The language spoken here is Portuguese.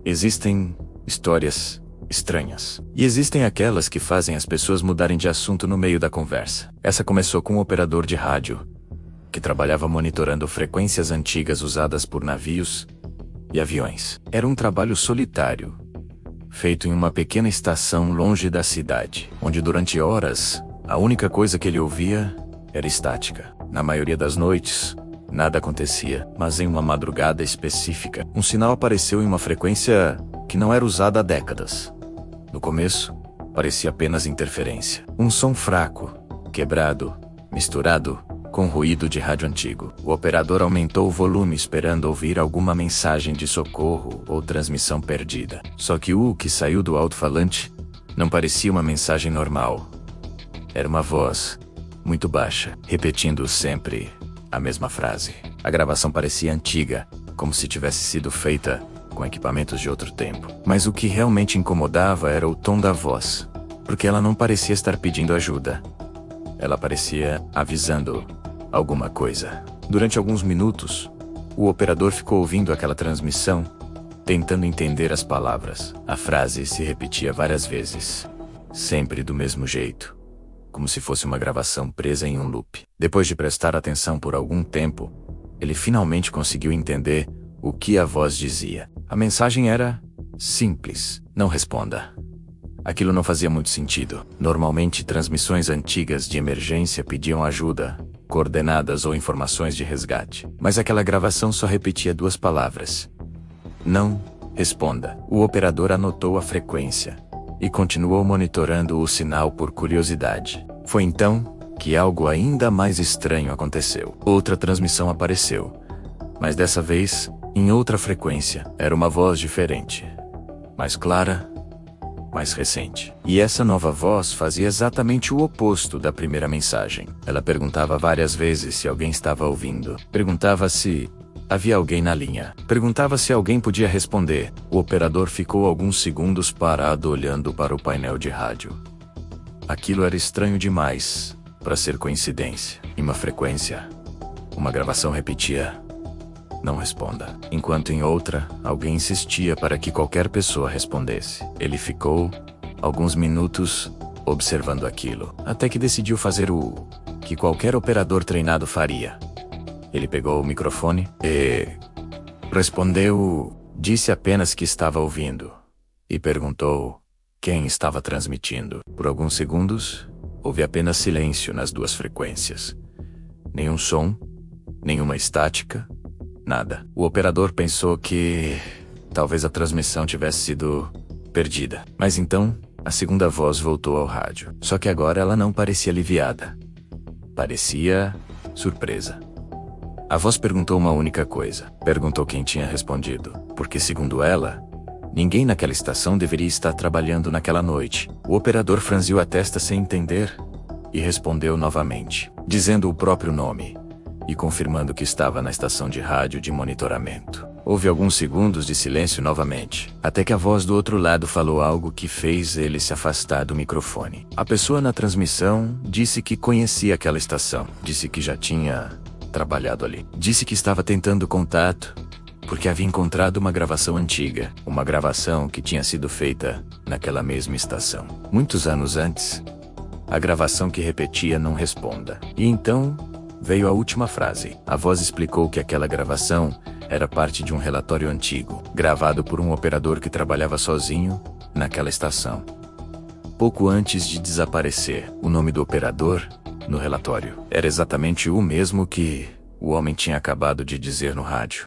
Existem histórias estranhas. E existem aquelas que fazem as pessoas mudarem de assunto no meio da conversa. Essa começou com um operador de rádio, que trabalhava monitorando frequências antigas usadas por navios e aviões. Era um trabalho solitário, feito em uma pequena estação longe da cidade, onde durante horas, a única coisa que ele ouvia era estática. Na maioria das noites, nada acontecia, mas em uma madrugada específica, um sinal apareceu em uma frequência que não era usada há décadas. No começo, parecia apenas interferência. Um som fraco, quebrado, misturado com ruído de rádio antigo. O operador aumentou o volume esperando ouvir alguma mensagem de socorro ou transmissão perdida. Só que o que saiu do alto-falante não parecia uma mensagem normal. Era uma voz, muito baixa, repetindo sempre a mesma frase. A gravação parecia antiga, como se tivesse sido feita com equipamentos de outro tempo. Mas o que realmente incomodava era o tom da voz, porque ela não parecia estar pedindo ajuda. Ela parecia avisando alguma coisa. Durante alguns minutos, o operador ficou ouvindo aquela transmissão, tentando entender as palavras. A frase se repetia várias vezes, sempre do mesmo jeito, como se fosse uma gravação presa em um loop. Depois de prestar atenção por algum tempo, ele finalmente conseguiu entender o que a voz dizia. A mensagem era simples: não responda. Aquilo não fazia muito sentido. Normalmente, transmissões antigas de emergência pediam ajuda, coordenadas ou informações de resgate. Mas aquela gravação só repetia duas palavras: não responda. O operador anotou a frequência e continuou monitorando o sinal por curiosidade. Foi então que algo ainda mais estranho aconteceu. Outra transmissão apareceu, mas dessa vez em outra frequência. Era uma voz diferente, mais clara, mais recente. E essa nova voz fazia exatamente o oposto da primeira mensagem. Ela perguntava várias vezes se alguém estava ouvindo. Perguntava se havia alguém na linha. Perguntava se alguém podia responder. O operador ficou alguns segundos parado olhando para o painel de rádio. Aquilo era estranho demais para ser coincidência. Em uma frequência, uma gravação repetia: não responda, enquanto em outra, alguém insistia para que qualquer pessoa respondesse. Ele ficou alguns minutos observando aquilo, até que decidiu fazer o que qualquer operador treinado faria. Ele pegou o microfone e respondeu, disse apenas que estava ouvindo, e perguntou quem estava transmitindo. Por alguns segundos, houve apenas silêncio nas duas frequências. Nenhum som, nenhuma estática, nada. O operador pensou que talvez a transmissão tivesse sido perdida. Mas então, a segunda voz voltou ao rádio. Só que agora ela não parecia aliviada. Parecia surpresa. A voz perguntou uma única coisa. Perguntou quem tinha respondido. Porque, segundo ela, ninguém naquela estação deveria estar trabalhando naquela noite. O operador franziu a testa sem entender e respondeu novamente, dizendo o próprio nome e confirmando que estava na estação de rádio de monitoramento. Houve alguns segundos de silêncio novamente, até que a voz do outro lado falou algo que fez ele se afastar do microfone. A pessoa na transmissão disse que conhecia aquela estação, disse que já tinha trabalhado ali, disse que estava tentando contato porque havia encontrado uma gravação antiga, uma gravação que tinha sido feita naquela mesma estação, muitos anos antes. A gravação que repetia não responda. E então veio a última frase. A voz explicou que aquela gravação era parte de um relatório antigo, gravado por um operador que trabalhava sozinho naquela estação. Pouco antes de desaparecer, o nome do operador no relatório era exatamente o mesmo que o homem tinha acabado de dizer no rádio.